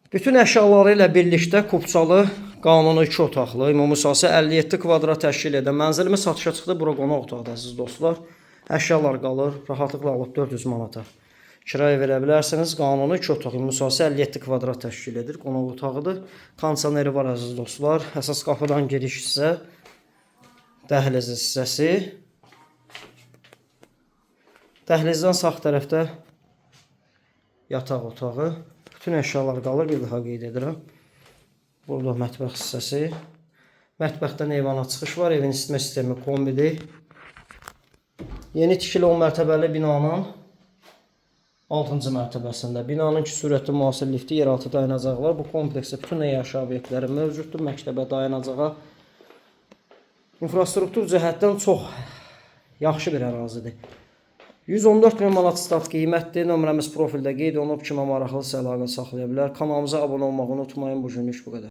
Bütün əşyaları ilə birlikdə Kupçalı qanuni 2 otaqlı, ümumi sahəsi 57 kvadrat təşkil edən mənzilimiz satışa çıxdı. Bura qonaq otaqdır əziz dostlar. Əşyalar qalır, rahatlıqla alıb 400 manata kirayə verə bilərsiniz. Qanuni 2 otaq, ümumi sahəsi 57 kvadrat təşkil edir. Qonaq otağıdır. Kondisioneri var əziz dostlar. Əsas qapıdan giriş isə dəhliz hissəsi. Dəhlizdən sağ tərəfdə yataq otağı. Bütün əşyalar qalır, bir daha qeyd edirəm. Burada mətbəx hissəsi. Mətbəxdən eyvana çıxış var. Evin isitmə sistemi kombidir. Yeni tikili 10 mərtəbəli binanın 6-cı mərtəbəsində. Binanın ki sürətli müasir lifti, yeraltı dayanacaqlar. Bu kompleksdə bütün yaşayış obyektləri mövcuddur. Məktəbə, dayanacağa. İnfrastruktur cəhətdən çox yaxşı bir ərazidir. 114 min manat start qiymətdir. Nömrəmiz profildə qeyd olunub. Kimə maraqlısa əlaqə saxlaya bilər. Kanalımıza abunə olmağı unutmayın. Bu günlük bu qədər.